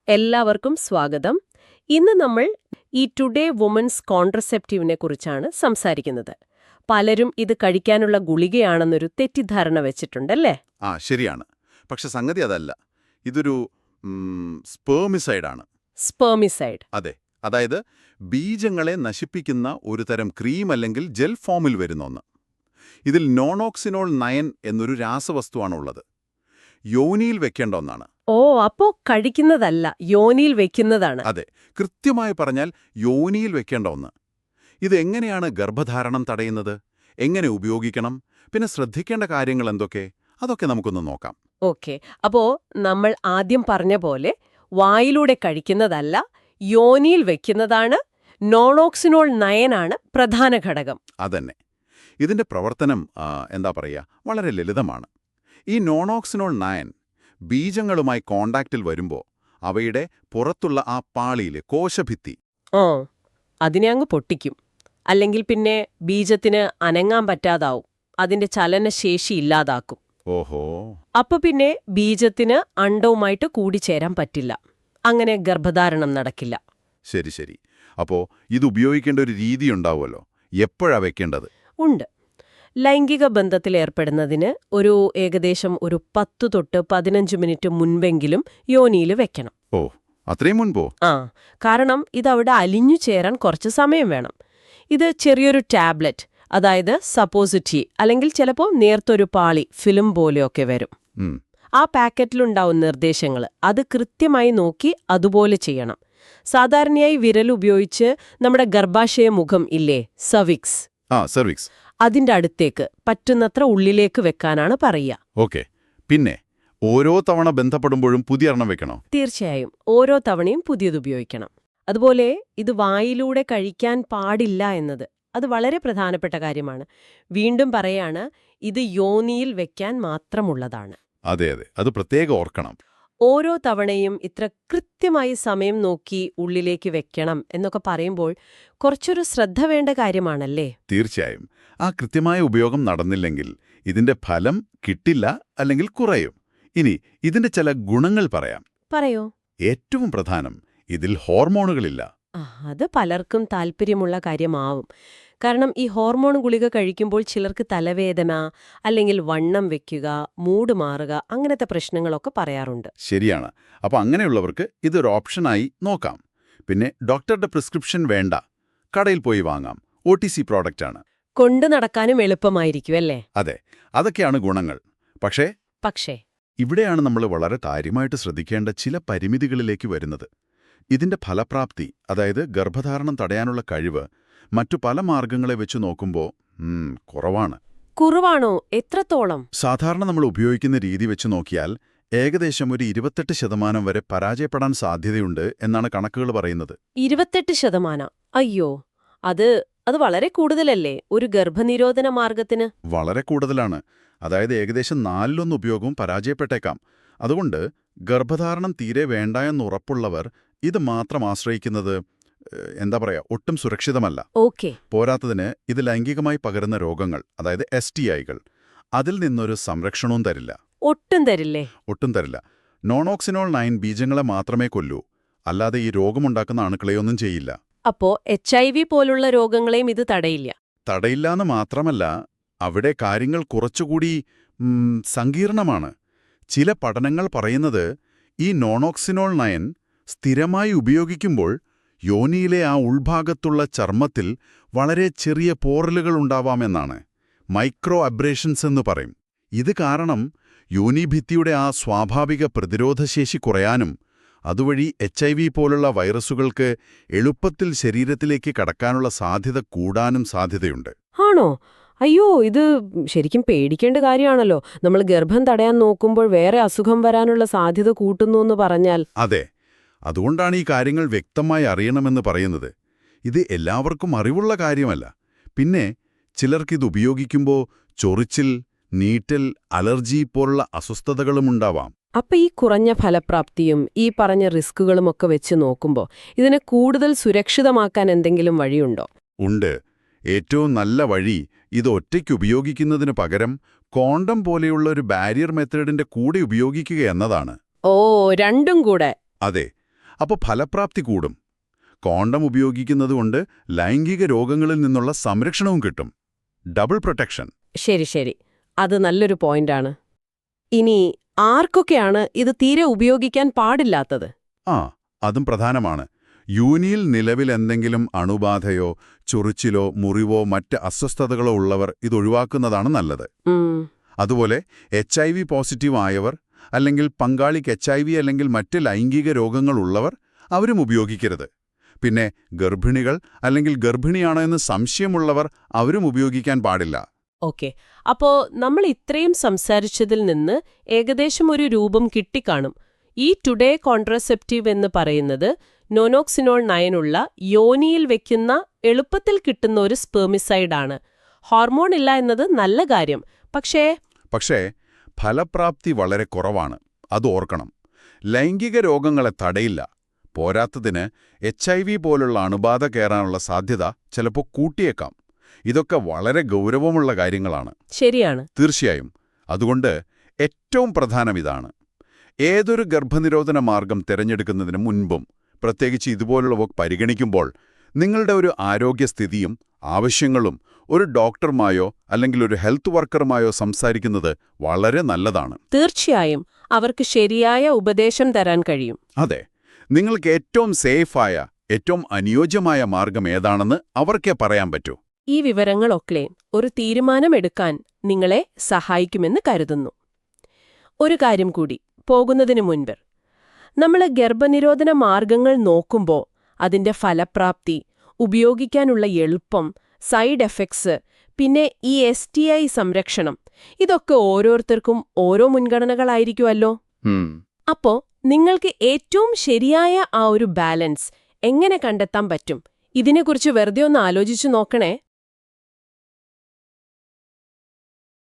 എല്ലാവർക്കും സ്വാഗതം. ഇന്ന് നമ്മൾ ഈ ടുഡേ വുമൻസ് കോൺട്രസെപ്റ്റീവിനെ കുറിച്ചാണ് സംസാരിക്കുന്നത്. പലരും ഇത് കഴിക്കാനുള്ള ഗുളികയാണെന്നൊരു തെറ്റിദ്ധാരണ വെച്ചിട്ടുണ്ടല്ലേ? ശരിയാണ്. പക്ഷെ സംഗതി അതല്ല. ഇതൊരു സ്പേമിസൈഡാണ്. സ്പെർമിസൈഡ്. അതെ, അതായത് ബീജങ്ങളെ നശിപ്പിക്കുന്ന ഒരു തരം ക്രീം അല്ലെങ്കിൽ ജെൽ ഫോമിൽ വരുന്ന ഒന്ന്. ഇതിൽ നോണോക്സിനോൾ 9 എന്നൊരു രാസവസ്തുവാണുള്ളത്. യോനിയിൽ വെക്കേണ്ട ഒന്നാണ്. ഓ, അപ്പോ കഴിക്കുന്നതല്ല, യോനിയിൽ വെക്കുന്നതാണ്. അതെ, കൃത്യമായി പറഞ്ഞാൽ യോനിയിൽ വെക്കേണ്ട ഒന്ന്. ഇത് എങ്ങനെയാണ് ഗർഭധാരണം തടയുന്നത്, എങ്ങനെ ഉപയോഗിക്കണം, പിന്നെ ശ്രദ്ധിക്കേണ്ട കാര്യങ്ങൾ എന്തൊക്കെ, അതൊക്കെ നമുക്കൊന്ന് നോക്കാം. ഓക്കെ, അപ്പോ നമ്മൾ ആദ്യം പറഞ്ഞ പോലെ വായിലൂടെ കഴിക്കുന്നതല്ല, യോനിയിൽ വെക്കുന്നതാണ്. നോണോക്സിനോൾ 9 ആണ് പ്രധാന ഘടകം. അതന്നെ. ഇതിന്റെ പ്രവർത്തനം എന്താ പറയുക, വളരെ ലളിതമാണ്. ഈ നോണോക്സിനോൾ 9 ബീജങ്ങളുമായി കോണ്ടാക്റ്റിൽ വരുമ്പോൾ അവയുടെ പുറത്തുള്ള ആ പാളിയിലെ കോശഭിത്തി അതിനെ അങ്ങ് പൊട്ടിക്കും. അല്ലെങ്കിൽ പിന്നെ ബീജത്തിന് അനങ്ങാൻ പറ്റാതാവും, അതിന്റെ ചലനശേഷി ഇല്ലാതാക്കും. ഓഹോ. അപ്പൊ പിന്നെ ബീജത്തിന് അണ്ഡവുമായിട്ട് കൂടിച്ചേരാൻ പറ്റില്ല, അങ്ങനെ ഗർഭധാരണം നടക്കില്ല. ശരി ശരി. അപ്പോ ഇത് ഉപയോഗിക്കേണ്ട ഒരു രീതി ഉണ്ടാവുമല്ലോ, എപ്പോഴാ വെക്കേണ്ടത്? ഉണ്ട്. ലൈംഗിക ബന്ധത്തിൽ ഏർപ്പെടുന്നതിന് ഏകദേശം 10 തൊട്ട് 15 മിനിറ്റ് മുൻപെങ്കിലും യോനിയിൽ വെക്കണം. ഓ, അത്രയും മുൻപോ? കാരണം ഇതവിടെ അലിഞ്ഞു ചേരാൻ കുറച്ച് സമയം വേണം. ഇത് ചെറിയൊരു ടാബ്ലറ്റ്, അതായത് സപ്പോസിറ്റി, അല്ലെങ്കിൽ ചിലപ്പോൾ നേർത്തൊരു പാളി, ഫിലിം പോലെയൊക്കെ വരും. ആ പാക്കറ്റിലുണ്ടാവും നിർദ്ദേശങ്ങൾ. അത് കൃത്യമായി നോക്കി അതുപോലെ ചെയ്യണം. സാധാരണയായി വിരലുപയോഗിച്ച് നമ്മുടെ ഗർഭാശയ മുഖം ഇല്ലേ, സർവിക്സ്, അതിന്റെ അടുത്തേക്ക് പറ്റുന്നത്ര ഉള്ളിലേക്ക് വെക്കാനാണ് പറയുക. ഓക്കെ. പിന്നെ ഓരോ തവണ ബന്ധപ്പെടുമ്പോഴും പുതിയ എണ്ണം വെക്കണോ? തീർച്ചയായും, ഓരോ തവണയും പുതിയതുപയോഗിക്കണം. അതുപോലെ ഇത് വായിലൂടെ കഴിക്കാൻ പാടില്ല എന്നത്, അത് വളരെ പ്രധാനപ്പെട്ട കാര്യമാണ്. വീണ്ടും പറയാണ്, ഇത് യോനിയിൽ വെക്കാൻ മാത്രമുള്ളതാണ്. അതെ അതെ, അത് പ്രത്യേകം ഓർക്കണം. ഓരോ തവണയും ഇത്ര കൃത്യമായി സമയം നോക്കി ഉള്ളിലേക്ക് വെക്കണം എന്നൊക്കെ പറയുമ്പോൾ കുറച്ചൊരു ശ്രദ്ധ വേണ്ട കാര്യമാണല്ലേ? തീർച്ചയായും. ആ കൃത്യമായ ഉപയോഗം നടന്നില്ലെങ്കിൽ ഇതിന്റെ ഫലം കിട്ടില്ല, അല്ലെങ്കിൽ കുറയും. ഇനി ഇതിന്റെ ചില ഗുണങ്ങൾ പറയാം. പറയോ. ഏറ്റവും പ്രധാനം, ഇതിൽ ഹോർമോണുകളില്ല. അത് പലർക്കും താല്പര്യമുള്ള കാര്യമാവും. കാരണം ഈ ഹോർമോൺ ഗുളിക കഴിക്കുമ്പോൾ ചിലർക്ക് തലവേദന, അല്ലെങ്കിൽ വണ്ണം വെക്കുക, മൂഡ് മാറുക, അങ്ങനത്തെ പ്രശ്നങ്ങളൊക്കെ പറയാറുണ്ട്. ശരിയാണ്. അപ്പോൾ അങ്ങനെയുള്ളവർക്ക് ഇതൊരു ഓപ്ഷനായി നോക്കാം. പിന്നെ ഡോക്ടറുടെ പ്രിസ്ക്രിപ്ഷൻ വേണ്ട, കടയിൽ പോയി വാങ്ങാം. OTC പ്രോഡക്റ്റാണ്. കൊണ്ടു നടക്കാനും എളുപ്പമായിരിക്കും അല്ലേ? അതെ, അതൊക്കെയാണ് ഗുണങ്ങൾ. പക്ഷേ ഇവിടെയാണ് നമ്മൾ വളരെ കാര്യമായിട്ട് ശ്രദ്ധിക്കേണ്ട ചില പരിമിതികളിലേക്ക് വരുന്നത്. ഇതിന്റെ ഫലപ്രാപ്തി, അതായത് ഗർഭധാരണം തടയാനുള്ള കഴിവ്, മറ്റു പല മാർഗങ്ങളെ വെച്ച് നോക്കുമ്പോൾ കുറവാണോ? എത്രത്തോളം? സാധാരണ നമ്മൾ ഉപയോഗിക്കുന്ന രീതി വെച്ച് നോക്കിയാൽ ഏകദേശം ഒരു 28% വരെ പരാജയപ്പെടാൻ സാധ്യതയുണ്ട് എന്നാണ് കണക്കുകൾ പറയുന്നത്. 28%? അയ്യോ, അത് വളരെ കൂടുതലല്ലേ ഒരു ഗർഭനിരോധന മാർഗത്തിന്? വളരെ കൂടുതലാണ്. അതായത് ഏകദേശം 1/4 ഉപയോഗവും പരാജയപ്പെട്ടേക്കാം. അതുകൊണ്ട് ഗർഭധാരണം തീരെ വേണ്ട എന്നുറപ്പുള്ളവർ ഇത് മാത്രം ആശ്രയിക്കുന്നത് ഒട്ടും സുരക്ഷിതമല്ല. പോരാത്തതിന് ഇത് ലൈംഗികമായി പകരുന്ന രോഗങ്ങൾ, അതായത് STIകൾ, അതിൽ നിന്നൊരു സംരക്ഷണവും തരില്ല. ഒട്ടും തരില്ല. നോണോക്സിനോൾ 9 ബീജങ്ങളെ മാത്രമേ കൊല്ലൂ, അല്ലാതെ ഈ രോഗമുണ്ടാക്കുന്ന അണുക്കളെയൊന്നും ചെയ്യില്ല. അപ്പോ HIV പോലുള്ള രോഗങ്ങളെയും ഇത് തടയില്ലാന്ന് മാത്രമല്ല, അവിടെ കാര്യങ്ങൾ കുറച്ചുകൂടി സങ്കീർണമാണ്. ചില പഠനങ്ങൾ പറയുന്നത് ഈ നോണോക്സിനോൾ 9 സ്ഥിരമായി ഉപയോഗിക്കുമ്പോൾ യോനിയിലെ ആ ഉൾഭാഗത്തുള്ള ചർമ്മത്തിൽ വളരെ ചെറിയ പോറലുകൾ ഉണ്ടാവാമെന്നാണ്. മൈക്രോ അബ്രേഷൻസ് എന്ന് പറയും. ഇത് കാരണം യോനിഭിത്തിയുടെ ആ സ്വാഭാവിക പ്രതിരോധശേഷി കുറയാനും അതുവഴി HIV പോലുള്ള വൈറസുകൾക്ക് എളുപ്പത്തിൽ ശരീരത്തിലേക്ക് കടക്കാനുള്ള സാധ്യത കൂടാനും സാധ്യതയുണ്ട്. ആണോ? അയ്യോ, ഇത് ശരിക്കും പേടിക്കേണ്ട കാര്യമാണല്ലോ. നമ്മൾ ഗർഭം തടയാൻ നോക്കുമ്പോൾ വേറെ അസുഖം വരാനുള്ള സാധ്യത കൂട്ടുന്നു എന്ന് പറഞ്ഞാൽ. അതെ, അതുകൊണ്ടാണ് ഈ കാര്യങ്ങൾ വ്യക്തമായി അറിയണമെന്ന് പറയുന്നത്. ഇത് എല്ലാവർക്കും അറിവുള്ള കാര്യമല്ല. പിന്നെ ചിലർക്കിത് ഉപയോഗിക്കുമ്പോൾ ചൊറിച്ചിൽ, നീറ്റൽ, അലർജി പോലുള്ള അസ്വസ്ഥതകളുമുണ്ടാവാം. അപ്പൊ ഈ കുറഞ്ഞ ഫലപ്രാപ്തിയും ഈ പറഞ്ഞ റിസ്കുകളുമൊക്കെ വെച്ച് നോക്കുമ്പോൾ ഇതിനെ കൂടുതൽ സുരക്ഷിതമാക്കാൻ എന്തെങ്കിലും വഴിയുണ്ടോ? ഉണ്ട്. ഏറ്റവും നല്ല വഴി ഇത് ഒറ്റയ്ക്ക് ഉപയോഗിക്കുന്നതിന് പകരം കോണ്ടം പോലെയുള്ള ഒരു ബാരിയർ മെത്തേഡിന്റെ കൂടെ ഉപയോഗിക്കുക എന്നതാണ്. രണ്ടും കൂടെ? അതെ. അപ്പോൾ ഫലപ്രാപ്തി കൂടും. കോണ്ടം ഉപയോഗിക്കുന്നതുകൊണ്ട് ലൈംഗിക രോഗങ്ങളിൽ നിന്നുള്ള സംരക്ഷണവും കിട്ടും. Double protection. ശരി. അത് നല്ലൊരു പോയിന്റാണ്. ഇനി ആർക്കൊക്കെയാണ് ഇത് തീരെ ഉപയോഗിക്കാൻ പാടില്ലാത്തത്? അതും പ്രധാനമാണ്. യോനിയിൽ നിലവിൽ എന്തെങ്കിലും അണുബാധയോ ചൊറിച്ചിലോ മുറിവോ മറ്റ് അസ്വസ്ഥതകളോ ഉള്ളവർ ഇതൊഴിവാക്കുന്നതാണ് നല്ലത്. അതുപോലെ HIV പോസിറ്റീവ് ആയവർ, അല്ലെങ്കിൽ പങ്കാളിക്ക് HIV അല്ലെങ്കിൽ മറ്റ് ലൈംഗിക രോഗങ്ങളുള്ളവർ, അവരും ഉപയോഗിക്കരുത്. പിന്നെ ഗർഭിണികൾ അല്ലെങ്കിൽ ഗർഭിണിയാണോ എന്ന് സംശയമുള്ളവർ, അവരും ഉപയോഗിക്കാൻ പാടില്ല. ഓക്കെ. അപ്പോ നമ്മൾ ഇത്രയും സംസാരിച്ചതിൽ നിന്ന് ഏകദേശം ഒരു രൂപം കിട്ടിക്കാണും. ഈ ടുഡേ കോൺട്രസെപ്റ്റീവ് എന്ന് പറയുന്നത് നോനോക്സിനോൾ 9 ഉള്ള യോനിയിൽ വെക്കുന്ന എളുപ്പത്തിൽ കിട്ടുന്ന ഒരു സ്പെർമിസൈഡാണ്. ഹോർമോൺ ഇല്ല എന്നത് നല്ല കാര്യം. പക്ഷേ ഫലപ്രാപ്തി വളരെ കുറവാണ്. അത് ഓർക്കണം. ലൈംഗിക രോഗങ്ങളെ തടയില്ല. പോരാത്തതിന് HIV പോലുള്ള അണുബാധ കയറാനുള്ള സാധ്യത ചിലപ്പോൾ കൂട്ടിയേക്കാം. ഇതൊക്കെ വളരെ ഗൗരവമുള്ള കാര്യങ്ങളാണ്. ശരിയാണ്. തീർച്ചയായും. അതുകൊണ്ട് ഏറ്റവും പ്രധാനം ഇതാണ്: ഏതൊരു ഗർഭനിരോധന മാർഗം തിരഞ്ഞെടുക്കുന്നതിന് മുൻപും, പ്രത്യേകിച്ച് ഇതുപോലുള്ളവ പരിഗണിക്കുമ്പോൾ, നിങ്ങളുടെ ഒരു ആരോഗ്യസ്ഥിതിയും ആവശ്യങ്ങളും ഒരു ഡോക്ടറുമായോ അല്ലെങ്കിൽ ഒരു ഹെൽത്ത് വർക്കറുമായോ സംസാരിക്കുന്നത് വളരെ നല്ലതാണ്. തീർച്ചയായും അവർക്ക് ശരിയായ ഉപദേശം തരാൻ കഴിയും. അതെ. നിങ്ങൾക്ക് ഏറ്റവും സേഫായ, ഏറ്റവും അനുയോജ്യമായ മാർഗം ഏതാണെന്ന് അവർക്കേ പറയാൻ പറ്റൂ. ഈ വിവരങ്ങളൊക്കെ ഒരു തീരുമാനമെടുക്കാൻ നിങ്ങളെ സഹായിക്കുമെന്ന് കരുതുന്നു. ഒരു കാര്യം കൂടി പോകുന്നതിനു മുൻപ്, നമ്മൾ ഗർഭനിരോധന മാർഗങ്ങൾ നോക്കുമ്പോൾ അതിന്റെ ഫലപ്രാപ്തി, ഉപയോഗിക്കാനുള്ള എളുപ്പം, സൈഡ് എഫക്ട്സ്, പിന്നെ ഈ STI സംരക്ഷണം, ഇതൊക്കെ ഓരോരുത്തർക്കും ഓരോ മുൻഗണനകളായിരിക്കുമല്ലോ. അപ്പോ നിങ്ങൾക്ക് ഏറ്റവും ശരിയായ ആ ഒരു ബാലൻസ് എങ്ങനെ കണ്ടെത്താൻ പറ്റും? ഇതിനെക്കുറിച്ച് വെറുതെ ഒന്ന് ആലോചിച്ചു നോക്കണേ.